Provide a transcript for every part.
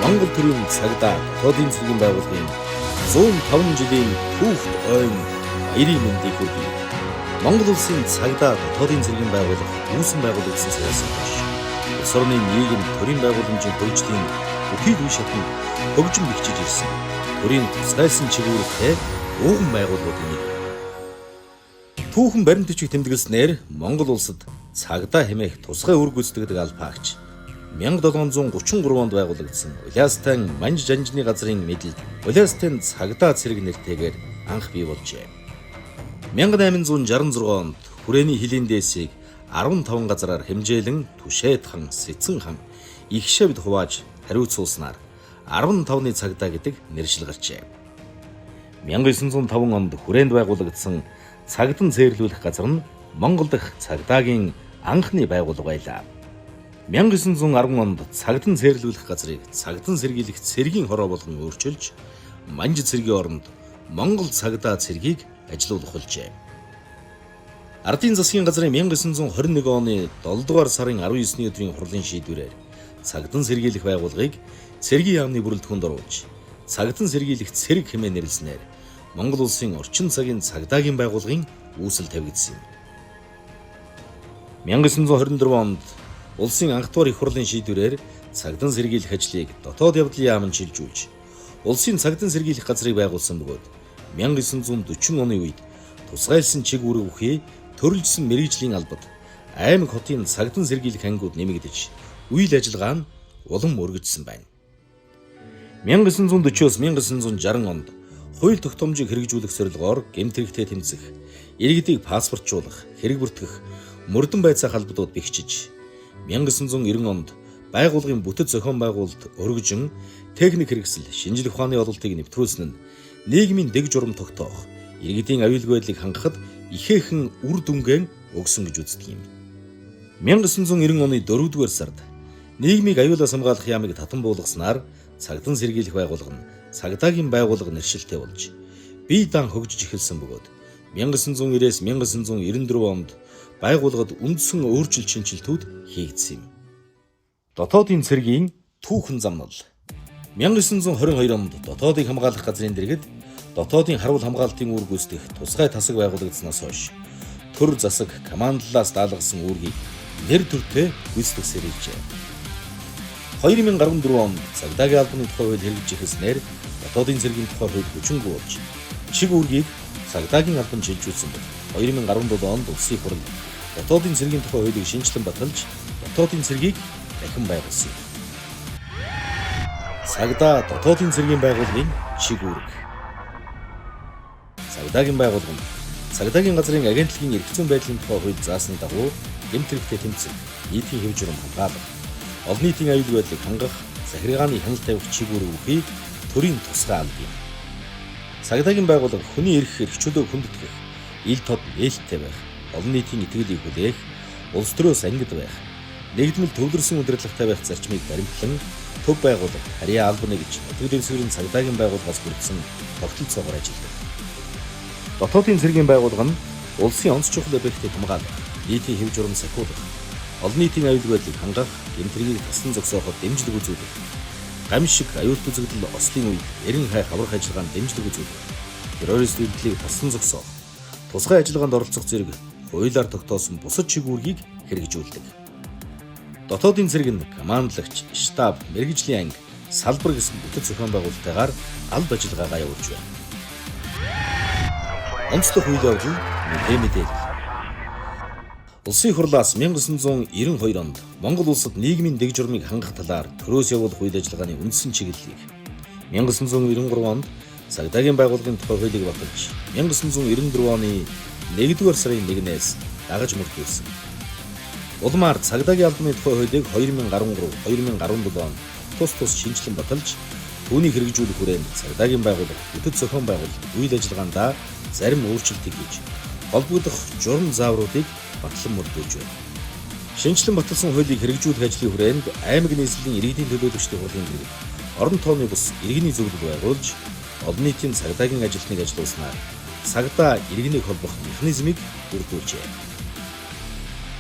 Монгол төрийн цагдаа дотоодын цэргийн байгууллагын 105 жилийн түүхт ойн баярын мэндийг хүргэе. Монгол улсын цагдаа дотоодын цэргийн байгууллага үүсэн байгуулагдсан цагаас хойш улс орны нийгэм төрийн байгууламжийн хөгжлийн бүхий үе шатнд хөгжим бэхжиж ирсэн. Төрийн тусгайлсан чиглэлтэй өвгөн байгууллагуудын нэг. Түүхэн баримтчиг тэмдэглэснээр Монгол улсад цагдаа хэмээх тусгай үр гүйцэтгэдэг албаагч 1733 онд байгуулагдсан Улястайн Манж жанжны газрын мэдэлд Улястайн цагдаа цэрэг нэртэйгээр анх бий болжээ. 1866 онд хүрээний хилийн дээсийг 15 газраар хэмжээлэн Түшээд хан, Сэцэн хан, Их шавьд хувааж хариуцуулснаар 15-ны цагдаа гэдэг нэршил гарчээ. 1905 онд хүрээнд байгуулагдсан цагдан зээрлүүлэх газар нь Монгол дахь цагдаагийн анхны байгууллага байлаа. 1910 онд цагдан зээрлүүлэх газрыг цагдан сэргийлэх цэргийн хороо болгон өөрчилж, Манж цэргийн оронд Монгол цагдаа цэргийг ажилуулах болжээ. Ардын засгийн газрын 1921 оны 7 дугаар сарын 19-ний өдрийн хурлын шийдвэрээр цагдан сэргийлэх байгууллагыг цэргийн яамны бүрэлдэхүүнд оруулж, цагдан сэргийлэх цэрэг хэмээн нэрлэснээр Монгол улсын орчин цагийн цагдаагийн байгууллагын үүсэл тавигдсан юм. 1924 онд улсын анх дугаар их хурлын шийдвэрээр цагдан сэргийлэх ажлыг дотоод явдлын яамд шилжүүлж, улсын цагдан сэргийлэх газрыг байгуулсан бөгөөд 1940 оны үед тусгайлсан чиг үүрэг бүхий төрөлжсөн мэргэжлийн албад аймаг хотын цагдан сэргийлэх ангиуд нэмэгдэж, үйл ажиллагаа нь улам өргөжсөн байна. 1940-оос 1960 онд хууль тогтоомжийг хэрэгжүүлэх зорилгоор гэмт хэрэгтээ тэмцэх, иргэдийг паспортжуулах, хэрэг бүртгэх, мөрдөн байцаах албадууд бэхжиж, 1990 онд байгууллагын бүтэц зохион байгуулалт өргөжин техник хэрэгсэл, шинжлэх ухааны ололтыг нэвтрүүлсэн нь нийгмийн дэг журам тогтоох, иргэдийн аюулгүй байдлыг хангахад ихээхэн үр дүнгээ өгсөн гэж үздэг юм. 1990 оны 4-р сард нийгмийг аюулаас хамгаалах яамыг татан буулгаснаар цагдан сэргийлэх байгууллага нь цагдаагийн байгууллага нэршилтэй болж бие даан хөгжиж эхэлсэн бөгөөд 1990-ээс 1994 онд байгууллагад үндсэн өөрчлөлт шинжилтүүд хийгдсэн юм. Дотоодын цэргийн түүхэн замнал 1922 онд дотоодыг хамгаалах газрын дэргэд дотоодын харуул хамгаалтын үүрэг гүйцэтгэх тусгай тасаг байгуулагдсанаас хойш төр засаг командлаас даалгасан үүргийг нэр төртэй гүйцэтгэсээр иржээ. 2014 онд цагдаагийн албаны тухай хууль хэрэгжиж эхэлснээр дотоодын цэргийн тухай хууль хүчингүй болж чиг үүргийг цагдаагийн албанд шилжүүлсэн байна. 2017 онд улсын хурал дотоодын цэргийн тухай хуулийг шинжилэн баталж дотоодын цэргийг дахин байгуулсан юм. Цагдаа дотоодын цэргийн байгууллагын чиг үүрэг. Цагдаагийн байгууллага нь цагдаагийн газрын агентлагийн эрх зүйн байдлын тухай хууль заасны дагуу гэмт хэрэгтээ тэмцэх, нийтийн хэв журам хамгаалах, олон нийтийн аюулгүй байдлыг хангах, захиргааны хяналт тавих чиг үүрэг бүхий төрийн тусгай алба юм. Цагдаагийн байгууллага хүний эрх эрхчлөө хүндэтгэх, ил тод нээлттэй байх, олон нийтийн итгэлийг хүлээх, улс төрөөс ангид байх, нэгдмэл төвлөрсөн удирдлагатай байх зарчмыг баримтлан төв байгууллага, харьяа албаны гэж нутаг дэвсгэрийн цагдаагийн байгууллагаас бүрдсэн тогтолцоогоор ажилладаг. Дотоодын цэргийн байгууллага нь улсын онц чухал объектыг хамгаалах, нийтийн хэв журам сахиулах, олон нийтийн аюулгүй байдлыг хангах, гэмтрийг тасн зогсооход дэмжлэг үзүүлэх, гамшиг аюулт үзэгдэл ослын үед эрен хайх аврах ажиллагаанд дэмжлэг үзүүлэх, террорист үйлдэлийг тасн зогсоох, тусгай ажиллагаанд оролцох зэрэг хуулиар тогтоосон бусад чиг үүргийг хэрэгжүүлдэг. Дотоодын цэрэг нь командлагч, штаб, мэргэжлийн анги, салбар гэсэн бүтэц зохион байгуулалтайгаар алба ажиллагаагаа явуулж байна. Онцлог үйл явдал мэдээлэл. Улсын хурлаас 1992 онд Монгол улсад нийгмийн дэг журмыг хангах талаар төрөөс явуулах үйл ажиллагааны үндсэн чиглэлийг 1993 онд цагдаагийн байгууллагын тухай хуулийг баталж 1994 оны 1-р сарын 1-ээс дагаж мөрдүүлсэн. Улмаар цагдаагийн албаны тухай хуулийг 2013-2017 онд тус шинжилэн баталж түүнийг хэрэгжүүлэх хүрээнд цагдаагийн байгууллага, бүтэц зохион байгуулалт үйл ажиллагаандаа зарим өөрчлөлтийг хийж холбогдох журам заавруудыг батлан мөрдүүлж байна. Шинжилэн баталсан хуулийг хэрэгжүүлэх ажлын хүрээнд аймаг нийслэлийн иргэдийн төлөөлөгчдийн хурлын дэргэд орон тооны бус иргэний зөвлөг байгуулж олон нийтийн цагдаагийн ажилтныг ажилуулснаар цагдаа иргэнийг холбох механизмыг бүрдүүлжээ.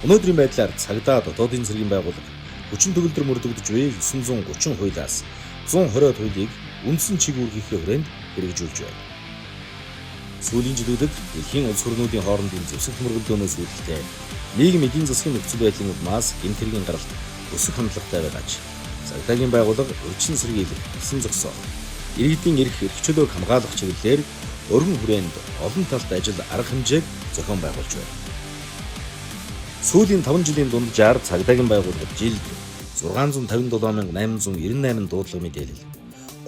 Өнөөдрийн байдлаар цагдаа дотоодын цэргийн байгууллага хүчин төгөлдөр мөрдөгдөж буй 930 хуулиас 120 хуулийг үндсэн чиг үүргийнхээ хүрээнд хэрэгжүүлж байна. Сүүлийн жилүүдэд дэлхийн улс хурлуудын хоорондын зэвсэг мөргөлдөөнөөс үүдэлтэй нийгэм эдийн засгийн нөхцөл байдлын улмаас гэмт хэргийн гаралт өсөх хандлагатай байгааж цагдаагийн байгууллага өрчин сэргийлэх, насан зогсоох, иргэдийн эрх чөлөөг хамгаалах чиглэлээр өргөн хүрээнд олон талт ажил арга хэмжээг зохион байгуулж байна. Сүүлийн 5 жилийн дунджаар цагдаагийн байгууллага жилд 657,898 дуудлага мэдээлэл,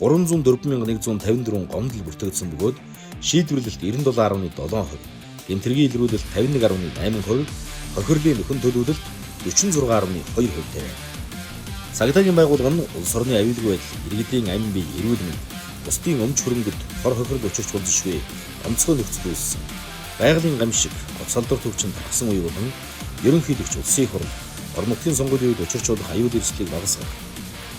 304,154 гомдол бүртгэгдсэн бөгөөд шийдвэрлэлт 97.7%, гэмтэргийн илрүүлэлт 51.8%, хохирлын нөхөн төлөвлөлт 46.2%тэй байна. Цагдаагийн байгууллага нь улс орны аюулгүй байдал, иргэдийн амин бие, эрүүл мэнд, бусдын өмч хөрөнгөд хор хохирол учирч болзошгүй онцгой нөхцөл үүссэн. Байгалийн гамшиг, гоцолдор төвчин тархсан үе болон ерөнхийлөгч улсын хурал, орон нутгийн сонгуулийн үед учирч болох аюул эрсдлийг багасгах,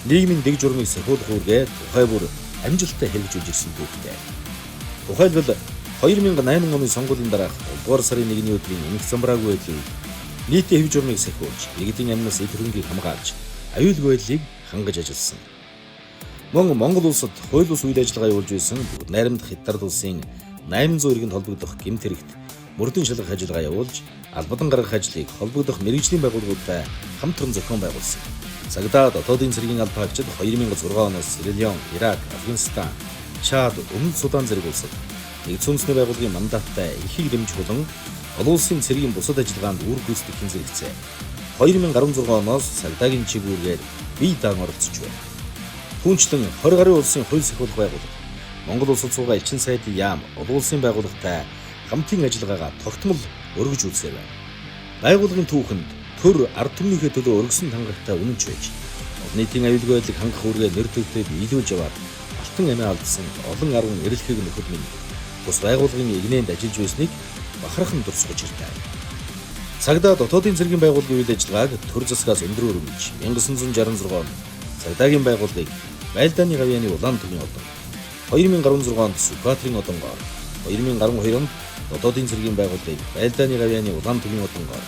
нийгмийн дэг журмыг сахиулах үүргээ тухай бүр амжилттай хэрэгжүүлж ирсэн түүхтэй. Тухайлбал 2008 оны сонгуулийн дараах 2 дугаар сарын 1-ний өдрийн эмх замбраагүй байдлын нийтийн хэв журмыг сахиулж, иргэдийн амнаас эд хөрөнгийг хамгаалж, аюулгүй байдлыг хангаж ажилласан. Мөн Монгол улсад хууль бус үйл ажиллагаа явуулж байсан бүгд найрамдах Хятад улсын 800 иргэнд холбогдох гэмт хэрэгт мөрдөн шалгах ажиллагаа явуулж, албадан гаргах ажлыг холбогдох мэргэжлийн байгууллагуудтай хамтран зохион байгуулсан. Цагдаа дотоодын цэргийн албаагчид 2006 оноос Сьерра Леон, Ирак, Афганистан, Чад, Өмнөд Судан зэрэг улсад нэгдсэн үндэсний байгууллагын мандаттай эрхийг дэмжих болон олон улсын цэргийн бусад ажиллагаанд үр гүйцэтгэхийн зэрэгцээ 2016 оноос цагдаагийн чиг үүргээр бие даан оролцож байна. Түүнчлэн 20 гаруй улсын хууль сахиулах байгууллага, Монгол улсад суугаа элчин сайдын яам, олон улсын байгууллагатай хамтын ажиллагаагаа тогтмол өргөж үзсэн байна. Байгууллагын түүхэнд төр ард түмнийхээ төлөө өргөсөн хангалттай үнэнч байж, олон нийтийн аюулгүй байдлыг хангах үүргээ нэр дэвтээд биелүүлж яваад алтан амиа алдсан олон арван эрэлхийг нөхөд минь бус байгууллагын игнэнд ажиллаж байсныг бахархан дурсгаж ирдэг. Цагдаа дотоодын цэргийн байгууллагын үйл ажиллагааг төр засгаас өндөр өргөмж 1966 онд цагдаагийн байгууллагыг Байлдааны гавьяаны улаан төвийн одон, 2016 онд Сүхбаатарын одонгоор, 2012 онд дотоодын цэргийн байгууллагыг Байлдааны гавьяаны улаан төвийн одонгоор,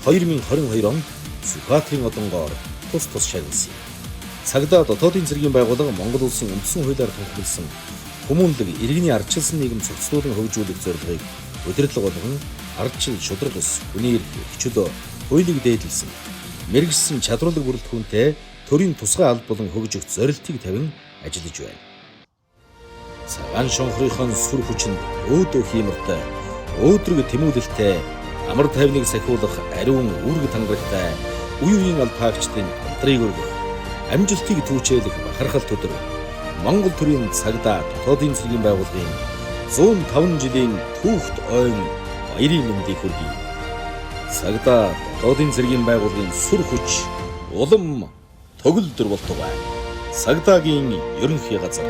2022 онд Сүхбаатарын одонгоор тус шагналсан. Цагдаа дотоодын цэргийн байгууллага Монгол улсын үндсэн хуулиар тунхагласан хүмүүнлэг иргэний ардчилсан нийгэм цогцлуулан хөгжүүлэх зорилгыг удирдлага болгон ардчил, шударга ус, хүний эрх, чөлөө, хуулийг дээдлсэн, мэрэгсэн чадварлаг бүрэлдэхүүнтэй төрийн тусгай алба болон хөгжих зорилтыг тавин ажиллаж байна. Цагаан шонхрынхон сүр хүчинд өөдөө хиймэртэй, өөдрөг тэмүүлэлтэй, амар тайвныг сахиулах ариун үүрэг тангарагтай, үе үеийн албаагчдын хамтрыг өргөх, амжилтыг түүчээлэх бахархал төдөр Монгол төрийн цагдаа дотоодын цэргийн байгууллагын 105 жилийн түүхт ойн баярын мэндийг хүргэе. Цагдаа дотоодын цэргийн байгууллагын сүр хүч улам төгөлдөр болтугай. Цагдаагийн ерөнхий газар.